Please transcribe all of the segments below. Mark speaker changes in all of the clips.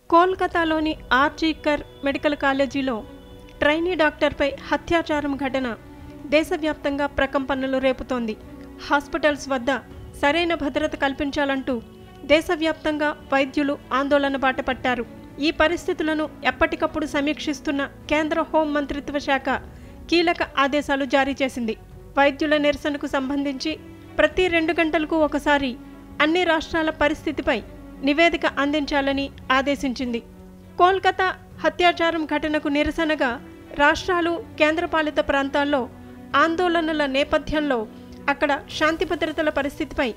Speaker 1: కోల్కతాలోని ఆర్జీకర్ మెడికల్ కాలేజీలో ట్రైనీ డాక్టర్పై హత్యాచారం ఘటన దేశవ్యాప్తంగా ప్రకంపనలు రేపుతోంది. హాస్పిటల్స్ వద్ద సరైన భద్రత కల్పించాలంటూ దేశవ్యాప్తంగా వైద్యులు ఆందోళన బాట పట్టారు. ఈ పరిస్థితులను ఎప్పటికప్పుడు సమీక్షిస్తున్న కేంద్ర హోం మంత్రిత్వ శాఖ కీలక ఆదేశాలు జారీ చేసింది. వైద్యుల నిరసనకు సంబంధించి ప్రతి 2 గంటలకు ఒకసారి అన్ని రాష్ట్రాల పరిస్థితిపై నివేదిక అందించాలని ఆదేశించింది. కోల్కతా హత్యాచారం ఘటనకు నిరసనగా రాష్ట్రాలు, కేంద్రపాలిత ప్రాంతాల్లో ఆందోళనల నేపథ్యంలో అక్కడ శాంతి భద్రతల పరిస్థితిపై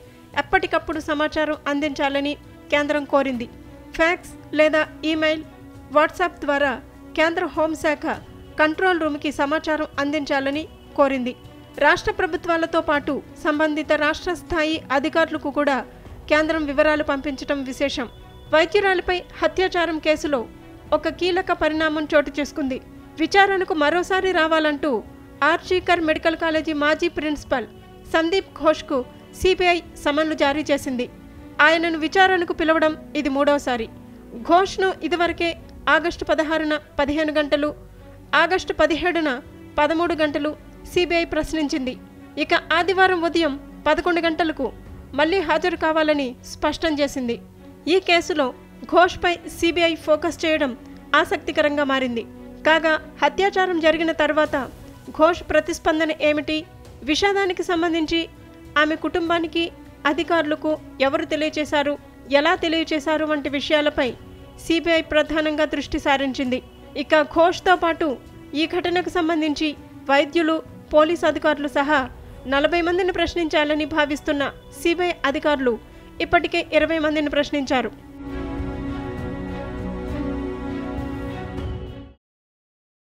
Speaker 1: ఎప్పటికప్పుడు సమాచారం అందించాలని కేంద్రం కోరింది. ఫ్యాక్స్ లేదా ఈమెయిల్, వాట్సాప్ ద్వారా కేంద్ర హోంశాఖ కంట్రోల్ రూమ్కి సమాచారం అందించాలని కోరింది. రాష్ట్ర ప్రభుత్వాలతో పాటు సంబంధిత రాష్ట్ర స్థాయి అధికారులకు కూడా కేంద్రం వివరాలు పంపించడం విశేషం. వైద్యురాలిపై హత్యాచారం కేసులో ఒక కీలక పరిణామం చోటు చేసుకుంది. విచారణకు మరోసారి రావాలంటూ ఆర్జీకర్ మెడికల్ కాలేజీ మాజీ ప్రిన్సిపల్ సందీప్ ఘోష్కు సిబిఐ సమన్లు జారీ చేసింది. ఆయనను విచారణకు పిలవడం ఇది 3వసారి. ఘోష్ను ఇదివరకే ఆగస్టు 16న 15 గంటలు, ఆగస్టు 17న 13 గంటలు సిబిఐ ప్రశ్నించింది. ఇక ఆదివారం ఉదయం 11 గంటలకు మళ్లీ హాజరు కావాలని స్పష్టం చేసింది. ఈ కేసులో ఘోష్పై సిబిఐ ఫోకస్ చేయడం ఆసక్తికరంగా మారింది. కాగా హత్యాచారం జరిగిన తర్వాత ఘోష్ ప్రతిస్పందన ఏమిటి, విషాదానికి సంబంధించి ఆమె కుటుంబానికి, అధికారులకు ఎవరు తెలియచేశారు, ఎలా తెలియచేశారు వంటి విషయాలపై సిబిఐ ప్రధానంగా దృష్టి సారించింది. ఇక ఘోష్తో పాటు ఈ ఘటనకు సంబంధించి వైద్యులు, పోలీసు అధికారులు సహా 40 మందిని ప్రశ్నించాలని భావిస్తున్న సిబిఐ అధికారులు ఇప్పటికే 20 మందిని ప్రశ్నించారు.